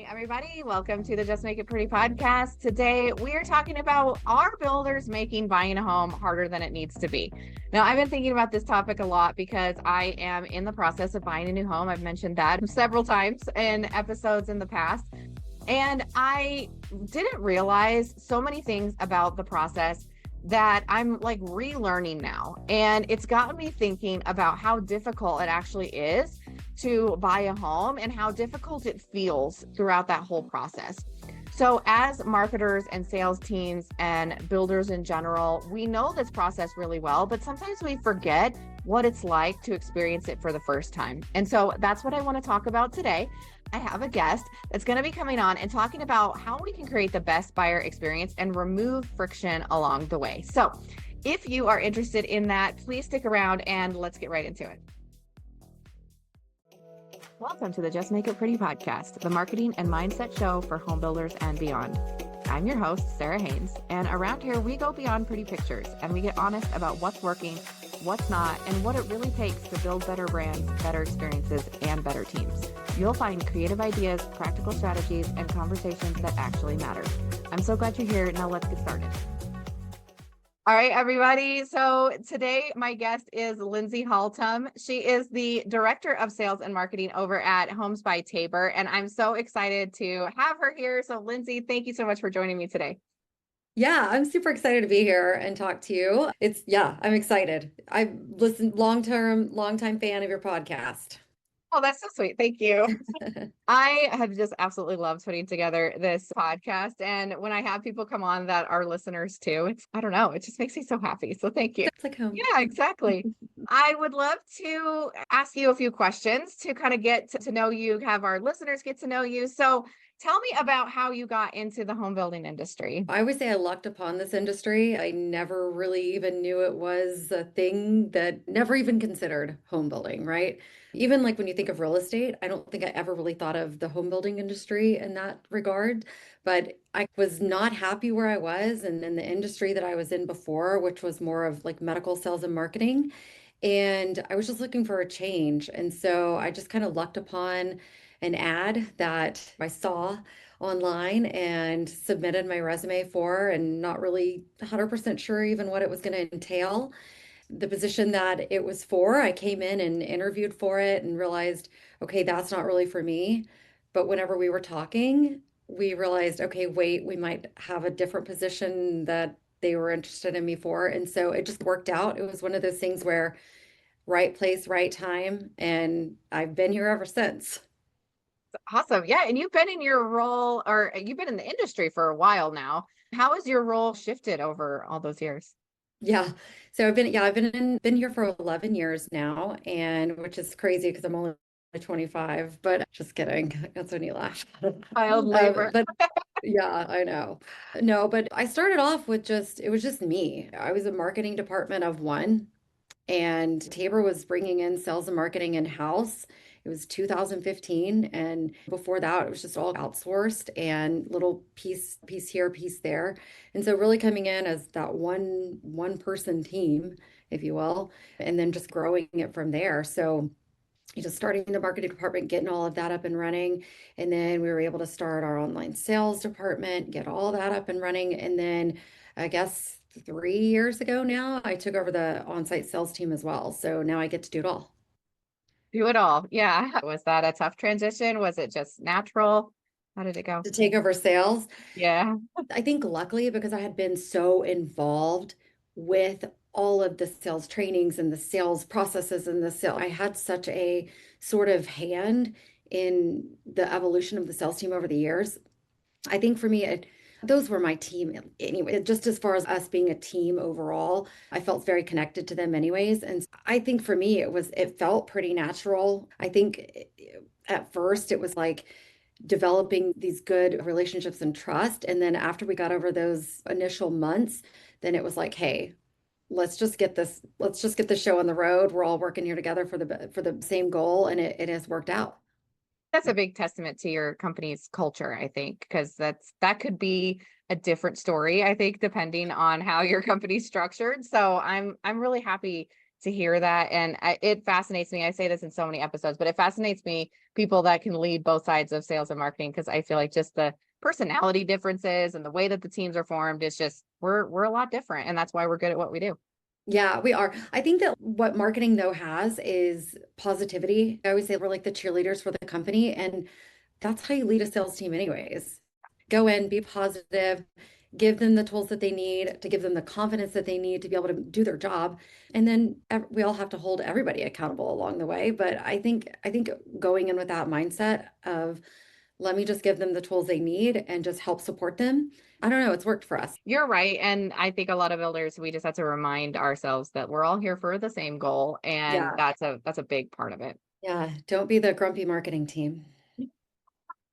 everybody. Welcome to the Just Make It Pretty podcast. Today, we are talking about are builders making buying a home harder than it needs to be? Now, I've been thinking about this topic a lot because I am in the process of buying a new home. I've mentioned that several times in episodes in the past. And I didn't realize so many things about the process that I'm like relearning now. And it's gotten me thinking about how difficult it actually is to buy a home and how difficult it feels throughout that whole process. So as marketers and sales teams and builders in general, we know this process really well, but sometimes we forget what it's like to experience it for the first time. And so that's what I want to talk about today. I have a guest that's going to be coming on and talking about how we can create the best buyer experience and remove friction along the way. So if you are interested in that, please stick around and let's get right into it. Welcome to the Just Make It Pretty podcast, the marketing and mindset show for home builders and beyond. I'm your host, Sarah Haynes, and around here we go beyond pretty pictures and we get honest about what's working, what's not, and what it really takes to build better brands, better experiences, and better teams. You'll find creative ideas, practical strategies, and conversations that actually matter. I'm so glad you're here. Now let's get started. All right, everybody. So today my guest is Lindsay Haltom. She is the Director of Sales and Marketing over at Homes by Tabor, and I'm so excited to have her here. So Lindsay, thank you so much for joining me today. Yeah, I'm super excited to be here and talk to you. I'm excited. I've listened long time fan of your podcast. Oh, that's so sweet. Thank you. I have just absolutely loved putting together this podcast. And when I have people come on that are listeners too, I don't know, it just makes me so happy. So thank you. It's like home. Yeah, exactly. I would love to ask you a few questions to kind of get to know you, have our listeners get to know you. So tell me about how you got into the home building industry. I always say I lucked upon this industry. I never really even knew it was a thing, that never even considered home building, right? Even like when you think of real estate, I don't think I ever really thought of the home building industry in that regard. But I was not happy where I was and in the industry that I was in before, which was more of like medical sales and marketing. And I was just looking for a change. And so I just kind of lucked upon an ad that I saw online and submitted my resume for, and not really 100% sure even what it was going to entail. The position that it was for, I came in and interviewed for it and realized, okay, that's not really for me. But whenever we were talking, we realized, okay, wait, we might have a different position that they were interested in me for. And so it just worked out. It was one of those things where right place, right time. And I've been here ever since. Awesome. Yeah. And you've been in your role or you've been in the industry for a while now. How has your role shifted over all those years? Yeah. So I've been here for 11 years now, and which is crazy because I'm only 25, but just kidding. That's when you laugh. Child labor. But yeah, I know. No, but I started off with it was just me. I was a marketing department of one, and Tabor was bringing in sales and marketing in-house. It was 2015, and before that it was just all outsourced and little piece here, piece there. And so really coming in as that one person team, if you will, and then just growing it from there. So just starting the marketing department, getting all of that up and running. And then we were able to start our online sales department, get all that up and running. And then I guess 3 years ago now, I took over the on-site sales team as well. So now I get to do it all. Do it all. Yeah. Was that a tough transition? Was it just natural? How did it go? To take over sales. Yeah. I think luckily because I had been so involved with all of the sales trainings and the sales processes and the sale, I had such a sort of hand in the evolution of the sales team over the years. I think for me, those were my team anyway. Just as far as us being a team overall, I felt very connected to them anyways. And I think for me, it felt pretty natural. I think at first it was like developing these good relationships and trust. And then after we got over those initial months, then it was like, hey, let's just get the show on the road. We're all working here together for the same goal, and it has worked out. That's a big testament to your company's culture, I think, because that could be a different story, I think, depending on how your company's structured. So I'm really happy to hear that. And it fascinates me. I say this in so many episodes, but it fascinates me, people that can lead both sides of sales and marketing, because I feel like just the personality differences and the way that the teams are formed is just, we're a lot different. And that's why we're good at what we do. Yeah, we are. I think that what marketing though has is positivity. I always say we're like the cheerleaders for the company, and that's how you lead a sales team anyways. Go in, be positive, give them the tools that they need to give them the confidence that they need to be able to do their job. And then we all have to hold everybody accountable along the way. But I think going in with that mindset of let me just give them the tools they need and just help support them. I don't know, it's worked for us. You're right. And I think a lot of builders, we just have to remind ourselves that we're all here for the same goal. And Yeah. that's a big part of it. Yeah. Don't be the grumpy marketing team.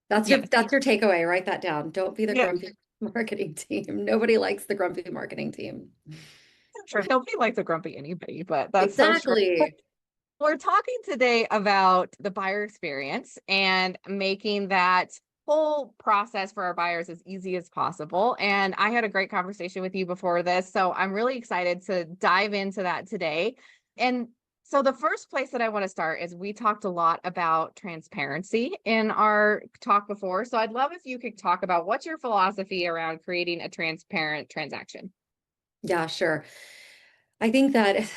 That's your Yes. that's your takeaway. Write that down. Don't be the Yeah. grumpy marketing team. Nobody likes the grumpy marketing team. Sure. Nobody likes a grumpy anybody, but that's so true. Exactly. We're talking today about the buyer experience and making that whole process for our buyers as easy as possible. And I had a great conversation with you before this, so I'm really excited to dive into that today. And so the first place that I want to start is, we talked a lot about transparency in our talk before. So I'd love if you could talk about what's your philosophy around creating a transparent transaction. Yeah, sure. I think that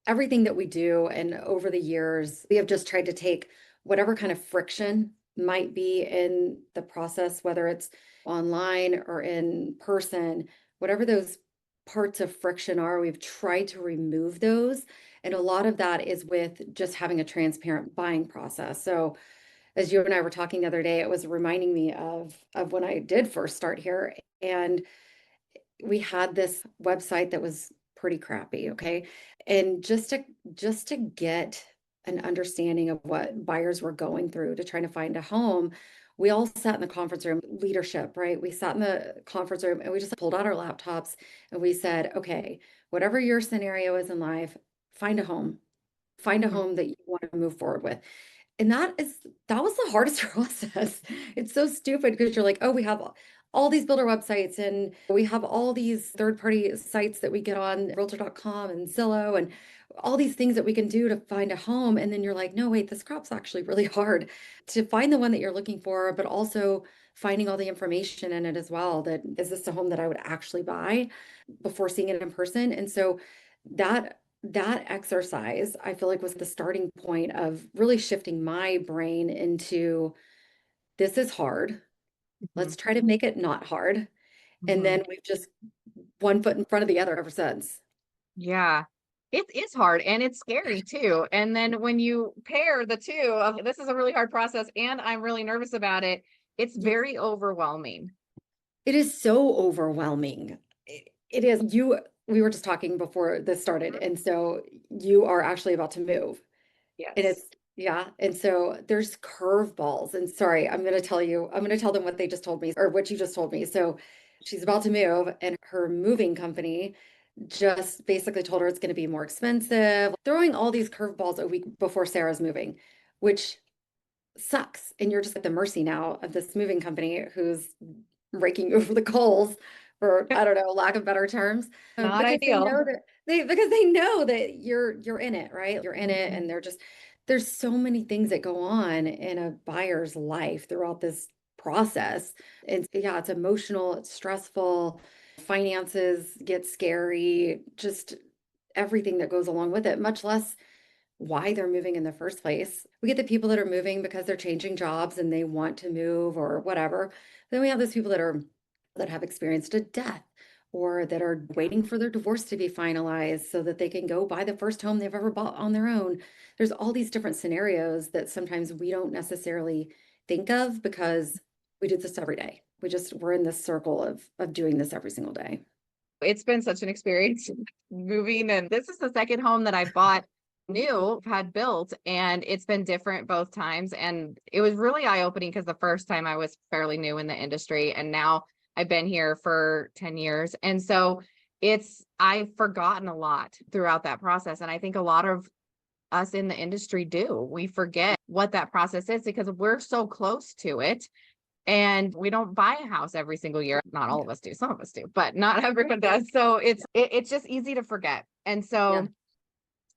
everything that we do and over the years, we have just tried to take whatever kind of friction might be in the process, whether it's online or in person, whatever those parts of friction are, we've tried to remove those. And a lot of that is with just having a transparent buying process. So as you and I were talking the other day, it was reminding me of when I did first start here. And we had this website that was pretty crappy, okay? And just to get an understanding of what buyers were going through to trying to find a home, we all sat in the conference room, leadership, right? We sat in the conference room and we just pulled out our laptops and we said, okay, whatever your scenario is in life, find a home. Find a Mhm. home that you want to move forward with. And that was the hardest process. It's so stupid because you're like, oh, we have all these builder websites and we have all these third-party sites that we get on realtor.com and Zillow and all these things that we can do to find a home. And then you're like, no, wait, this crap's actually really hard to find the one that you're looking for, but also finding all the information in it as well. That is this a home that I would actually buy before seeing it in person? And so that exercise, I feel like was the starting point of really shifting my brain into this is hard. Mhm. Let's try to make it not hard. And Mhm. then we've just one foot in front of the other ever since. Yeah, it is hard and it's scary too. And then when you pair the two of, this is a really hard process and I'm really nervous about it, it's Yeah. very overwhelming. It is so overwhelming. It is. We were just talking before this started, and so you are actually about to move. And Yes. it's, yeah. And so there's curveballs. And sorry, I'm going to tell them what they just told me or what you just told me. So she's about to move, and her moving company just basically told her it's going to be more expensive, throwing all these curveballs a week before Sarah's moving, which sucks. And you're just at the mercy now of this moving company who's raking you over the coals for, I don't know, lack of better terms, Not because they ideal. know that because they know that you're in it, right? You're in it, Mhm. and there's so many things that go on in a buyer's life throughout this process. And yeah, it's emotional, it's stressful, finances get scary, just everything that goes along with it, much less why they're moving in the first place. We get the people that are moving because they're changing jobs and they want to move or whatever. Then we have those people that have experienced a death or that are waiting for their divorce to be finalized so that they can go buy the first home they've ever bought on their own. There's all these different scenarios that sometimes we don't necessarily think of because we do this every day. We're in this circle of doing this every single day. It's been such an experience moving, and this is the second home that I bought new, had built, and it's been different both times. And it was really eye-opening because the first time I was fairly new in the industry, and now I've been here for 10 years. And so I've forgotten a lot throughout that process. And I think a lot of us in the industry do. We forget what that process is because we're so close to it. And we don't buy a house every single year. Not all of us do, some of us do, but not everyone does. So it's just easy to forget. And Yeah. so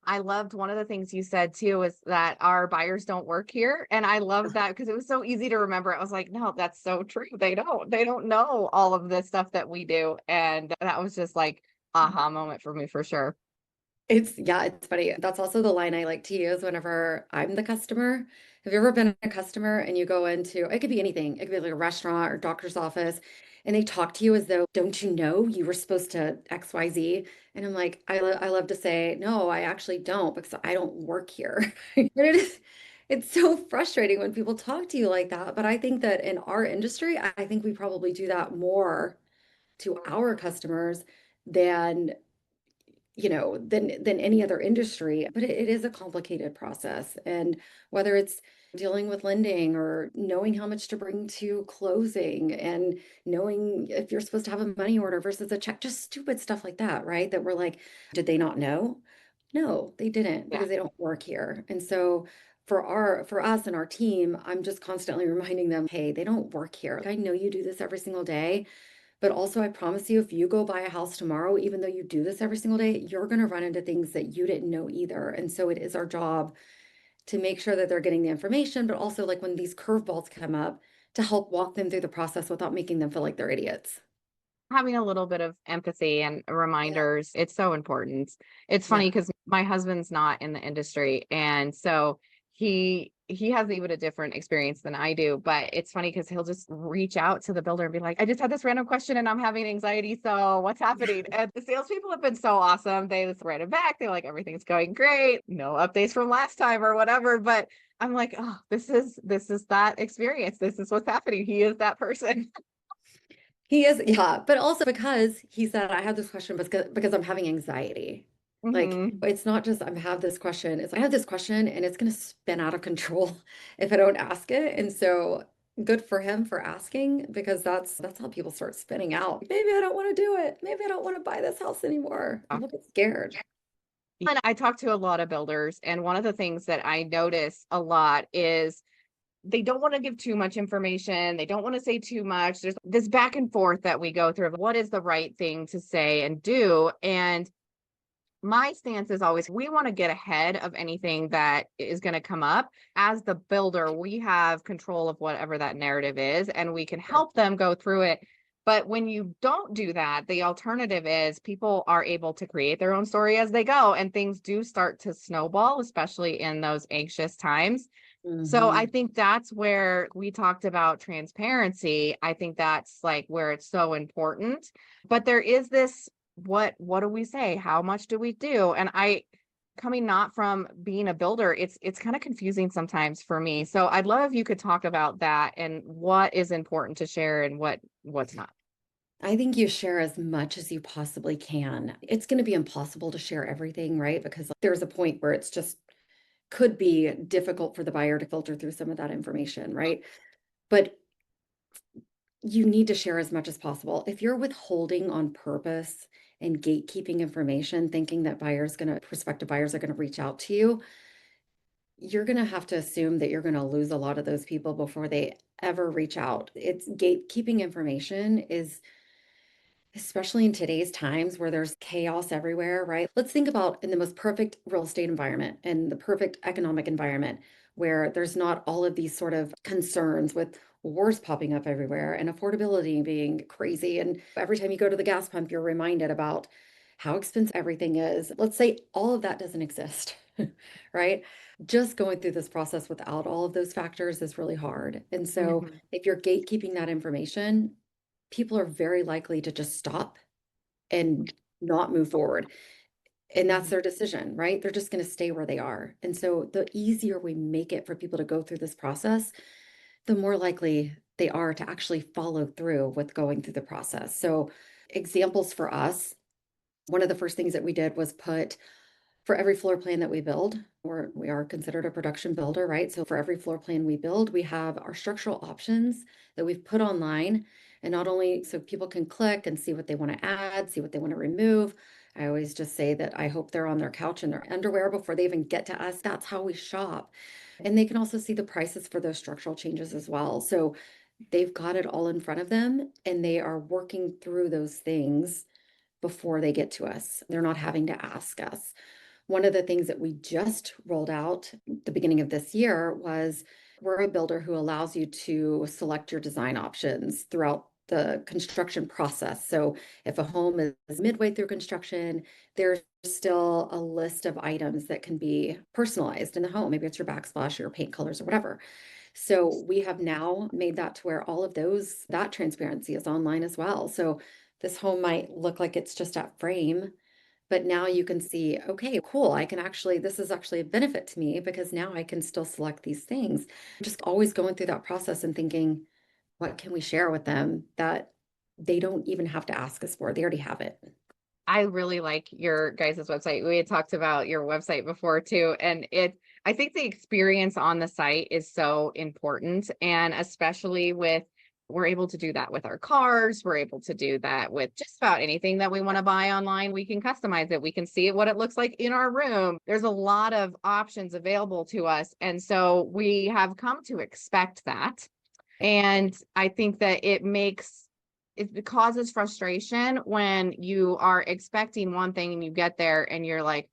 I loved one of the things you said too is that our buyers don't work here. And I love that because it was so easy to remember. I was like, no, that's so true. They don't know all of this stuff that we do. And that was just like aha moment for me for sure. Yeah, it's funny. That's also the line I like to use whenever I'm the customer. Have you ever been a customer and you go into, it could be anything, it could be like a restaurant or doctor's office, and they talk to you as though, don't you know you were supposed to XYZ? And I'm like, I love to say, no, I actually don't because I don't work here. But it's so frustrating when people talk to you like that. But I think that in our industry, I think we probably do that more to our customers than than any other industry. But it is a complicated process. And whether it's dealing with lending or knowing how much to bring to closing and knowing if you're supposed to have a money order versus a check, just stupid stuff like that, right? That we're like, did they not know? No, they didn't Yeah. because they don't work here. And so for us and our team, I'm just constantly reminding them, hey, they don't work here. Like, I know you do this every single day, but also, I promise you, if you go buy a house tomorrow, even though you do this every single day, you're going to run into things that you didn't know either. And so it is our job to make sure that they're getting the information, but also like when these curveballs come up, to help walk them through the process without making them feel like they're idiots. Having a little bit of empathy and Yeah. reminders, it's so important. It's funny Yeah. because my husband's not in the industry, and so he has even a different experience than I do. But it's funny because he'll just reach out to the builder and be like, "I just had this random question and I'm having anxiety. So what's happening?" And the salespeople have been so awesome. They just write it back. They're like, "Everything's going great. No updates from last time or whatever." But I'm like, "Oh, this is that experience. This is what's happening. He is that person." He is, yeah, but also because he said, I had this question because I'm having anxiety. Like, Hmm. it's not just I have this question, it's I have this question and it's going to spin out of control if I don't ask it. And so good for him for asking because that's how people start spinning out. Maybe I don't want to do it. Maybe I don't want to buy this house anymore. People get scared. And I talk to a lot of builders, and one of the things that I notice a lot is they don't want to give too much information. They don't want to say too much. There's this back and forth that we go through of what is the right thing to say and do. And my stance is always we want to get ahead of anything that is going to come up. As the builder, we have control of whatever that narrative is, and we can help them go through it. But when you don't do that, the alternative is people are able to create their own story as they go, and things do start to snowball, especially in those anxious times. So I Hmm. think that's where we talked about transparency. I think that's like where it's so important. But there is this what do we say? How much do we do? And I coming not from being a builder, it's kind of confusing sometimes for me. So I'd love if you could talk about that and what is important to share and what's not. I think you share as much as you possibly can. It's going to be impossible to share everything, right? Because there's a point where it's just could be difficult for the buyer to filter through some of that information, right? But you need to share as much as possible. If you're withholding on purpose and gatekeeping information, thinking that prospective buyers are going to reach out to you, you're going to have to assume that you're going to lose a lot of those people before they ever reach out. It's gatekeeping information is especially in today's times where there's chaos everywhere, right? Let's think about in the most perfect real estate environment and the perfect economic environment where there's not all of these sort of concerns with wars popping up everywhere and affordability being crazy. And every time you go to the gas pump, you're reminded about how expensive everything is. Let's say all of that doesn't exist, right? Just going through this process without all of those factors is really hard. And so Mhm. if you're gatekeeping that information, people are very likely to just stop and not move forward. And that's Mhm. their decision, right? They're just going to stay where they are. And so the easier we make it for people to go through this process, the more likely they are to actually follow through with going through the process. So, examples for us, one of the first things that we did was put for every floor plan that we build, we are considered a production builder, right? So for every floor plan we build, we have our structural options that we've put online. And not only so people can click and see what they want to add, see what they want to remove. I always just say that I hope they're on their couch in their underwear before they even get to us. That's how we shop. And they can also see the prices for those structural changes as well. So they've got it all in front of them and they are working through those things before they get to us. They're not having to ask us. One of the things that we just rolled out the beginning of this year was we're a builder who allows you to select your design options throughout the construction process. So if a home is midway through construction, there's still a list of items that can be personalized in the home. Maybe it's your backsplash or your paint colors or whatever. So we have now made that to where all of that transparency is online as well. So this home might look like it's just at frame, but now you can see, okay, cool. This is actually a benefit to me because now I can still select these things. Just always going through that process and thinking, what can we share with them that they don't even have to ask us for? They already have it. I really like your guys' website. We had talked about your website before too, and I think the experience on the site is so important. And especially we're able to do that with our cars. We're able to do that with just about anything that we want to buy online. We can customize it. We can see what it looks like in our room. There's a lot of options available to us. And so we have come to expect that. And I think that it causes frustration when you are expecting one thing and you get there and you're like,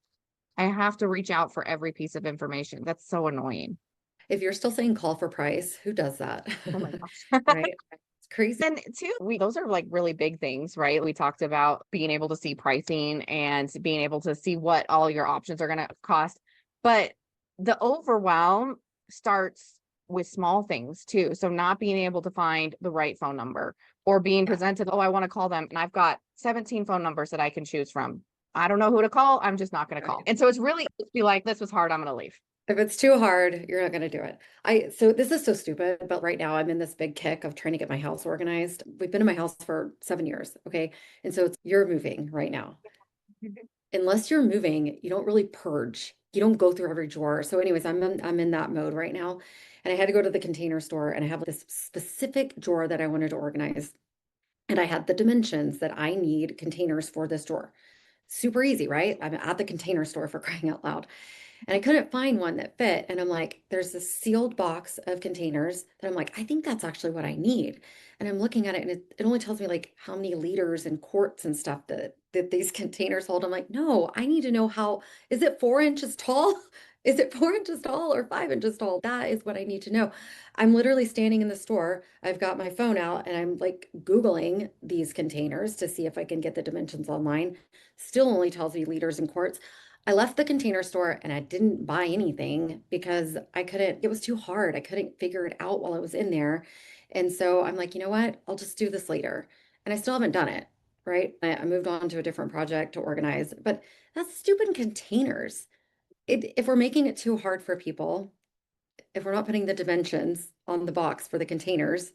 I have to reach out for every piece of information. That's so annoying. If you're still saying call for price, who does that? Oh my gosh. Right? It's crazy. Then too, those are like really big things, right? We talked about being able to see pricing and being able to see what all your options are going to cost. But the overwhelm starts with small things too. So not being able to find the right phone number or being presented, oh, I want to call them. And I've got 17 phone numbers that I can choose from. I don't know who to call. I'm just not going to call. And so it's really be like, this was hard. I'm going to leave. If it's too hard, you're not going to do it. So this is so stupid, but right now I'm in this big kick of trying to get my house organized. We've been in my house for 7 years. Okay. And so you're moving right now. Unless you're moving, you don't really purge. You don't go through every drawer. So anyways, I'm in that mode right now. And I had to go to the Container Store and I have this specific drawer that I wanted to organize. And I had the dimensions that I need containers for this drawer. Super easy, right? I'm at the Container Store for crying out loud. And I couldn't find one that fit. And I'm like, there's this sealed box of containers that I'm like, I think that's actually what I need. And I'm looking at it and it only tells me like how many liters and quarts and stuff that these containers hold. I'm like, no, I need to know is it 4 inches tall? Is it 4 inches tall or 5 inches tall? That is what I need to know. I'm literally standing in the store. I've got my phone out and I'm like Googling these containers to see if I can get the dimensions online. Still only tells me liters and quarts. I left the Container Store and I didn't buy anything because it was too hard. I couldn't figure it out while I was in there. And so I'm like, you know what? I'll just do this later. And I still haven't done it, right? I moved on to a different project to organize, but that's stupid containers. If we're making it too hard for people, if we're not putting the dimensions on the box for the containers,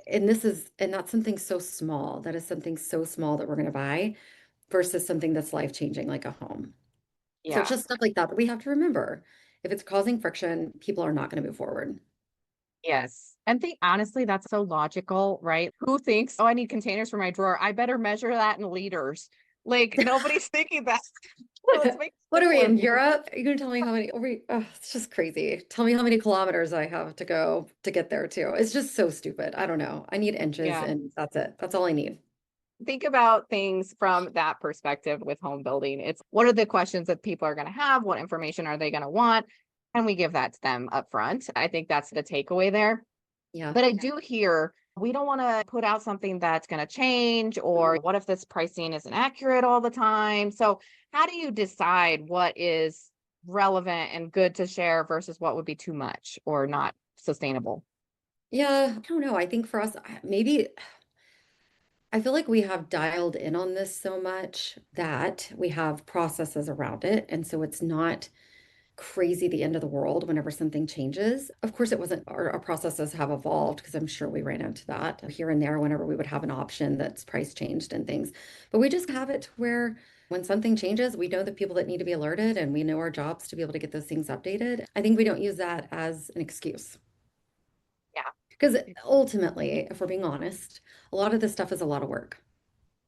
and that's something so small, that is something so small that we're going to buy versus something that's life-changing like a home. So it's Yeah. just stuff like that we have to remember. If it's causing friction, people are not going to move forward. Yes. And honestly, that's so logical, right? Who thinks, oh, I need containers for my drawer. I better measure that in liters. Like nobody's thinking that. Let's make What it are we in simpler. Europe? Are you going to tell me how many? It's just crazy. Tell me how many kilometers I have to go to get there too. It's just so stupid. I don't know. I need inches Yeah. and that's it. That's all I need. Think about things from that perspective with home building. It's what are the questions that people are going to have? What information are they going to want? And we give that to them up front. I think that's the takeaway there. Yeah. But I do hear we don't want to put out something that's going to change, or what if this pricing isn't accurate all the time? So, how do you decide what is relevant and good to share versus what would be too much or not sustainable? Yeah. I don't know. I think for us, maybe I feel like we have dialed in on this so much that we have processes around it. And so it's not crazy the end of the world whenever something changes. Of course, it wasn't our processes have evolved because I'm sure we ran into that here and there whenever we would have an option that's price changed and things. But we just have it to where when something changes, we know the people that need to be alerted and we know our jobs to be able to get those things updated. I think we don't use that as an excuse. Yeah. Because ultimately, if we're being honest, a lot of this stuff is a lot of work,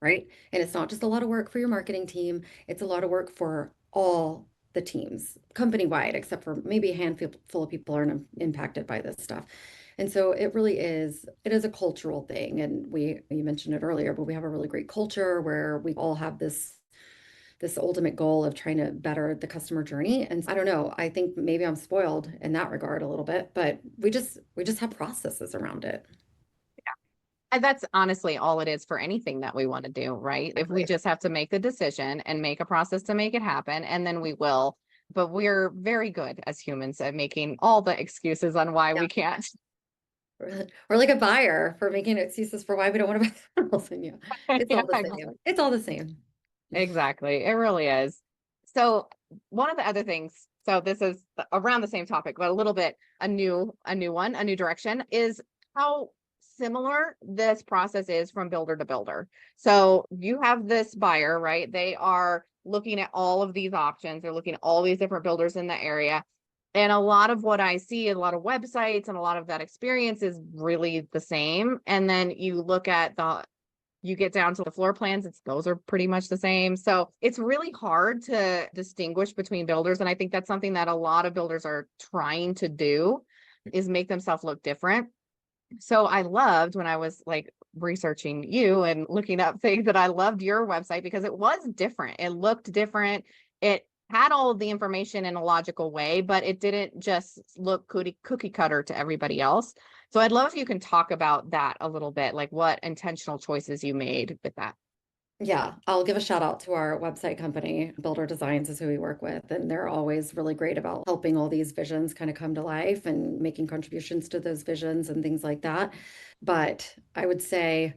right? And it's not just a lot of work for your marketing team, it's a lot of work for all the teams, company wide, except for maybe a handful of people aren't impacted by this stuff. And so it is a cultural thing. And you mentioned it earlier, but we have a really great culture where we all have this this ultimate goal of trying to better the customer journey. And I don't know, I think maybe I'm spoiled in that regard a little bit, but we just have processes around it. And that's honestly all it is for anything that we want to do, right? If we Right. just have to make the decision and make a process to make it happen, and then we will. But we're very good as humans at making all the excuses on why Yeah. we can't. Or like a buyer for making excuses for why we don't want to buy the house in you. It's Yeah, all the same. It's all the same. exactly. It really is. So one of the other things, so this is around the same topic, but a little bit a new direction is how similar this process is from builder to builder. So you have this buyer, right? They are looking at all of these options. They're looking at all these different builders in the area. And a lot of what I see, a lot of websites and a lot of that experience is really the same. And then you look at you get down to the floor plans, those are pretty much the same. So it's really hard to distinguish between builders. And I think that's something that a lot of builders are trying to do is make themselves look different. So I loved when I was like researching you and looking up things that I loved your website because it was different. It looked different. It had all of the information in a logical way, but it didn't just look cookie cutter to everybody else. So I'd love if you can talk about that a little bit, like what intentional choices you made with that. Yeah, I'll give a shout out to our website company. Builder Designs is who we work with, and they're always really great about helping all these visions kind of come to life and making contributions to those visions and things like that. But I would say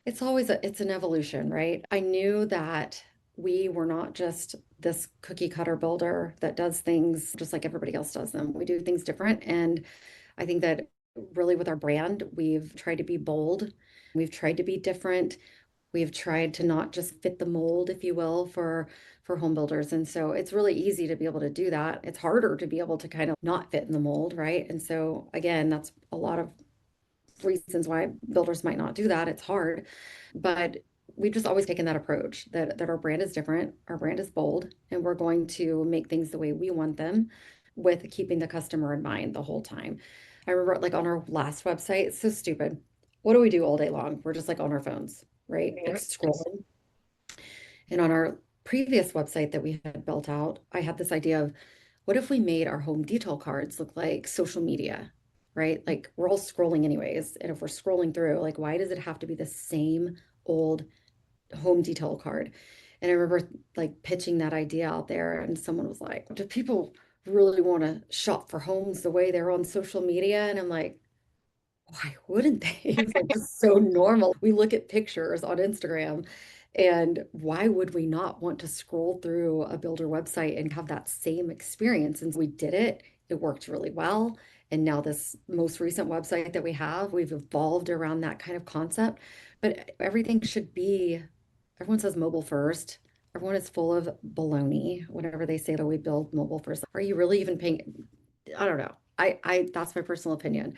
it's an evolution, right? I knew that we were not just this cookie cutter builder that does things just like everybody else does them. We do things different, and I think that really with our brand, we've tried to be bold. We've tried to be different. We've tried to not just fit the mold, if you will, for home builders. And so it's really easy to be able to do that. It's harder to be able to kind of not fit in the mold, right? And so again, that's a lot of reasons why builders might not do that. It's hard. But we've just always taken that approach that our brand is different, our brand is bold, and we're going to make things the way we want them with keeping the customer in mind the whole time. I remember like on our last website, it's so stupid. What do we do all day long? We're just like on our phones, right? Like scrolling. And on our previous website that we had built out, I had this idea of what if we made our home detail cards look like social media, right? Like we're all scrolling anyways. And if we're scrolling through, like, why does it have to be the same old home detail card? And I remember like pitching that idea out there, and someone was like, do people really want to shop for homes the way they're on social media? And I'm like, why wouldn't they? It's like just so normal. We look at pictures on Instagram, and why would we not want to scroll through a builder website and have that same experience? And we did it. It worked really well. And now this most recent website that we have, we've evolved around that kind of concept. But everything should be, everyone says mobile first. Everyone is full of baloney whenever they say that we build mobile first. Are you really even paying? I don't know. I that's my personal opinion.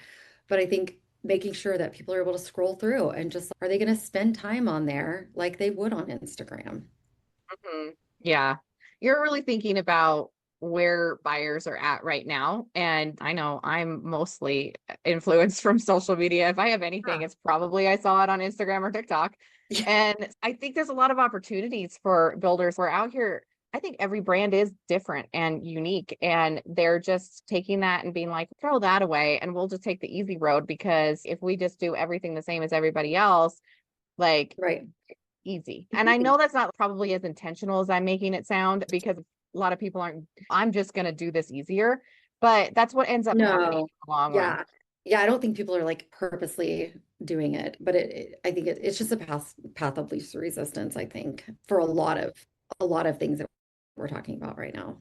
But I think making sure that people are able to scroll through and just are they going to spend time on there like they would on Instagram? Mhm. Yeah. You're really thinking about where buyers are at right now. And I know I'm mostly influenced from social media. If I have anything, Yeah. it's probably I saw it on Instagram or TikTok. Yeah. And I think there's a lot of opportunities for builders. We're out here. I think every brand is different and unique. And they're just taking that and being like, throw that away and we'll just take the easy road because if we just do everything the same as everybody else, like Right. easy. And I know that's not probably as intentional as I'm making it sound because a lot of people aren't, I'm just going to do this easier, but that's what ends up happening in No. the long run. Yeah. Yeah, I don't think people are like purposely doing it, but I think it's just a path of least resistance, I think, for a lot of things that we're talking about right now.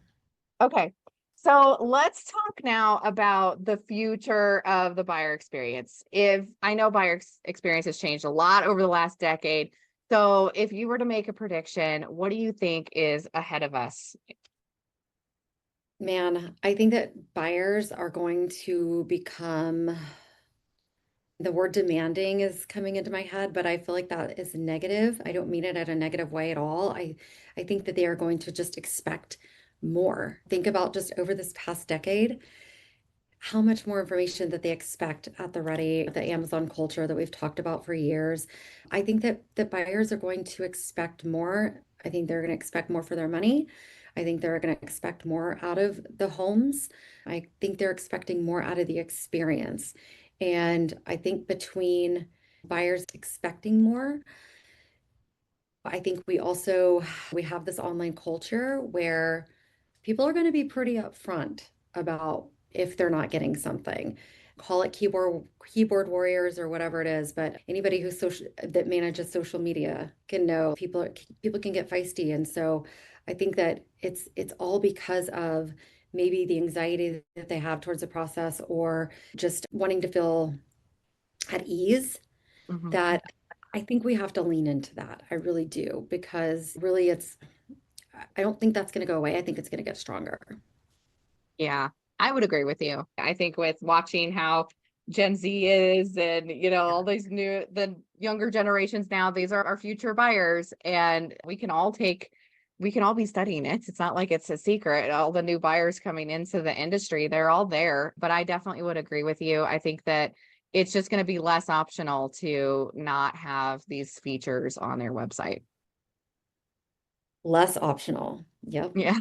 Okay. So let's talk now about the future of the buyer experience. If I know experience has changed a lot over the last decade. So if you were to make a prediction, what do you think is ahead of us? Man, I think that buyers are going to become the word demanding is coming into my head, but I feel like that is negative. I don't mean it in a negative way at all. I think that they are going to just expect more. Think about just over this past decade, how much more information that they expect at the ready, the Amazon culture that we've talked about for years. I think that buyers are going to expect more. I think they're going to expect more for their money. I think they're going to expect more out of the homes. I think they're expecting more out of the experience. And I think between buyers expecting more, I think we have this online culture where people are going to be pretty upfront about if they're not getting something. Call it keyboard warriors or whatever it is, but anybody who's social that manages social media can know people can get feisty. And so I think that it's all because of maybe the anxiety that they have towards the process or just wanting to feel at ease Mhm. that I think we have to lean into that. I really do, because really I don't think that's going to go away. I think it's going to get stronger. Yeah, I would agree with you. I think with watching how Gen Z is and, all these the younger generations now, these are our future buyers, and we can all be studying it. It's not like it's a secret. All the new buyers coming into the industry, they're all there. But I definitely would agree with you. I think that it's just going to be less optional to not have these features on their website. Less optional. Yep. Yeah.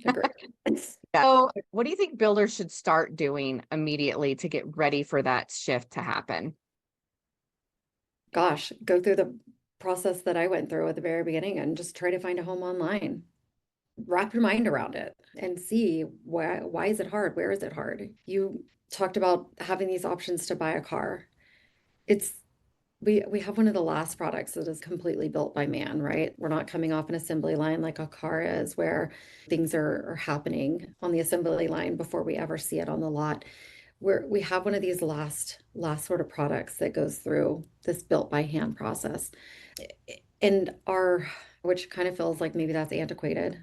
Agreed. So, what do you think builders should start doing immediately to get ready for that shift to happen? Gosh, go through the process that I went through at the very beginning and just try to find a home online. Wrap your mind around it and see why is it hard? Where is it hard? You talked about having these options to buy a car. It's we have one of the last products that is completely built by man, right? We're not coming off an assembly line like a car is, where things are happening on the assembly line before we ever see it on the lot. We have one of these last sort of products that goes through this built by hand process. And our which kind of feels like maybe that's antiquated,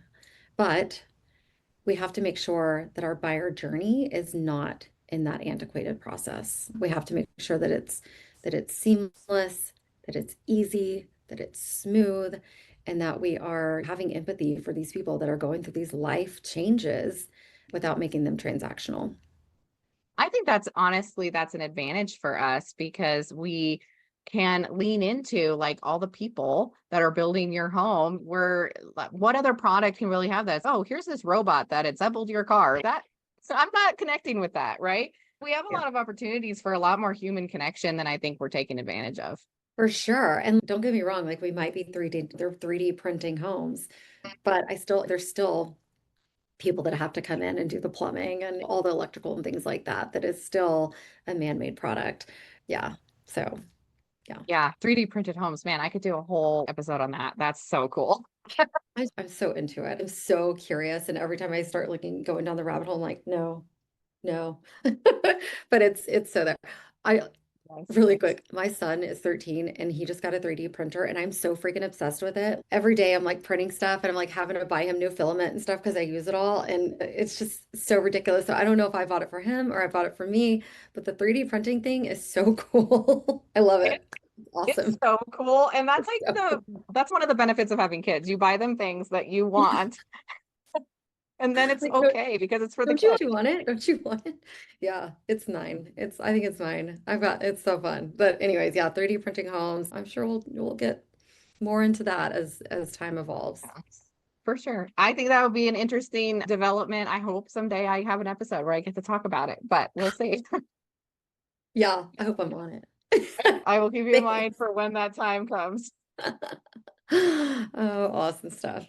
but we have to make sure that our buyer journey is not in that antiquated process. We have to make sure that it's seamless, that it's easy, that it's smooth, and that we are having empathy for these people that are going through these life changes without making them transactional. I think that's an advantage for us because we can lean into like all the people that are building your home. What other product can really have this? Oh, here's this robot that assembled your car. So I'm not connecting with that, right? We have a Yeah. lot of opportunities for a lot more human connection than I think we're taking advantage of. For sure. And don't get me wrong, like we might be 3D, they're 3D printing homes, but there's still people that have to come in and do the plumbing and all the electrical and things like that, that is still a man-made product. Yeah. So, yeah. Yeah, 3D printed homes, man, I could do a whole episode on that. That's so cool. I'm so into it. I'm so curious. And every time I start going down the rabbit hole, I'm like, no, no. But it's so there. I Yes. Really quick, my son is 13 and he just got a 3D printer and I'm so freaking obsessed with it. Every day I'm like printing stuff and I'm like having to buy him new filament and stuff because I use it all. And it's just so ridiculous. So I don't know if I bought it for him or I bought it for me, but the 3D printing thing is so cool. I love It, it. It's it's awesome. so cool. And that's It's like so that's one of the benefits of having kids. You buy them things that you want, and then it's like, okay because it's for the don't kids. you want it? Don't you want it? Yeah, it's mine. I think it's mine. It's so fun. But anyways, yeah, 3D printing homes. I'm sure we'll get more into that as time evolves. For sure. I think that would be an interesting development. I hope someday I have an episode where I get to talk about it, but we'll see. Yeah, I hope I'm on it. I will keep you in mind Thanks. for when that time comes. Oh, awesome stuff.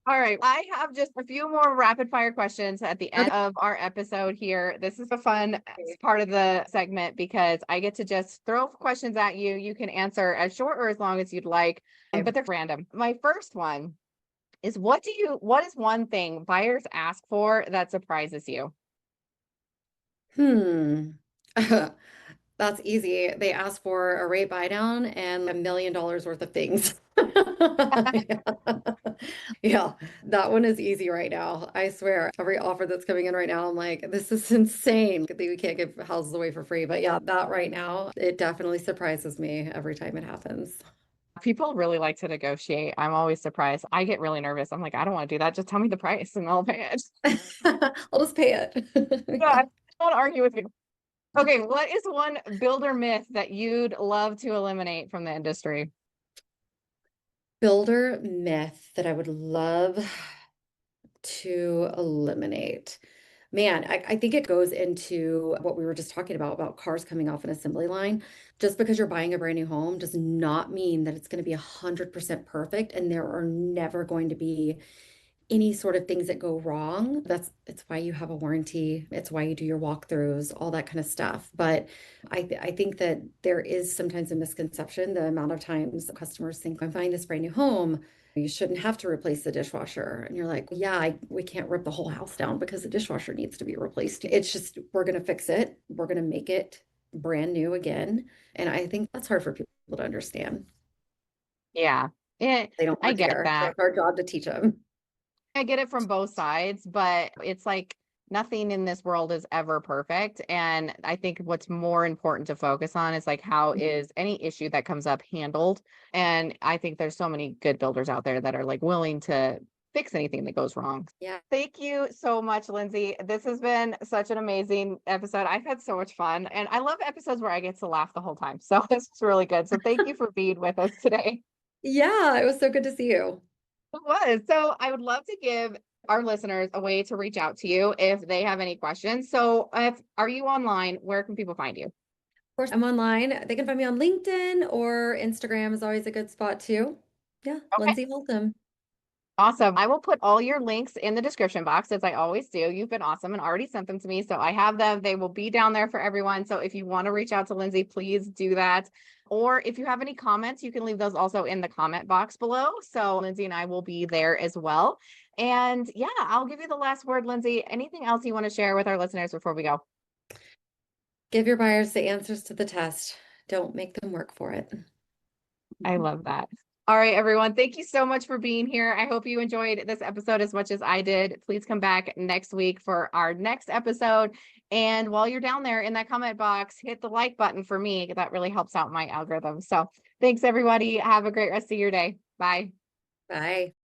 All right. I have just a few more rapid fire questions at the end Okay. of our episode here. This is a fun part of the segment because I get to just throw questions at you. You can answer as short or as long as you'd like, but they're random. My first one is what is one thing buyers ask for that surprises you? Hmm. That's easy. They asked for a rate buy down and $1 million worth of things. Yeah. Yeah, that one is easy right now. I swear, every offer that's coming in right now, I'm like, this is insane. We can't give houses away for free. But yeah, that right now, it definitely surprises me every time it happens. People really like to negotiate. I'm always surprised. I get really nervous. I'm like, I don't want to do that. Just tell me the price and I'll pay it. I'll just pay it. Yeah, Yeah. I don't want to argue with you. Okay, what is one builder myth that you'd love to eliminate from the industry? builder myth that I would love to eliminate. Man, I think it goes into what we were just talking about cars coming off an assembly line. Just because you're buying a brand new home does not mean that it's going to be 100% perfect, and there are never going to be any sort of things that go wrong. It's why you have a warranty. It's why you do your walkthroughs, all that kind of stuff. But I think that there is sometimes a misconception. The amount of times customers think, I'm buying this brand new home, you shouldn't have to replace the dishwasher. And you're like, yeah, we can't rip the whole house down because the dishwasher needs to be replaced. It's just, we're going to fix it. We're going to make it brand new again. And I think that's hard for people to understand. Yeah. Yeah, They don't I work get here. So that. it's our job to teach them. I get it from both sides, but it's like nothing in this world is ever perfect. And I think what's more important to focus on is like how is any issue that comes up handled. And I think there's so many good builders out there that are like willing to fix anything that goes wrong. Yeah. Thank you so much, Lindsay. This has been such an amazing episode. I've had so much fun, and I love episodes where I get to laugh the whole time. So this is really good. So thank you for being with us today. Yeah, it was so good to see you. It was. So I would love to give our listeners a way to reach out to you if they have any questions. So if are you online, where can people find you? Of course, I'm online. They can find me on LinkedIn, or Instagram is always a good spot too. Yeah, Okay. Lindsay Haltom. Awesome. I will put all your links in the description box as I always do. You've been awesome and already sent them to me. So I have them. They will be down there for everyone. So if you want to reach out to Lindsay, please do that. Or if you have any comments, you can leave those also in the comment box below. So Lindsay and I will be there as well. And yeah, I'll give you the last word, Lindsay. Anything else you want to share with our listeners before we go? Give your buyers the answers to the test. Don't make them work for it. I love that. All right, everyone. Thank you so much for being here. I hope you enjoyed this episode as much as I did. Please come back next week for our next episode. And while you're down there in that comment box, hit the like button for me. That really helps out my algorithm. So thanks, everybody. Have a great rest of your day. Bye. Bye.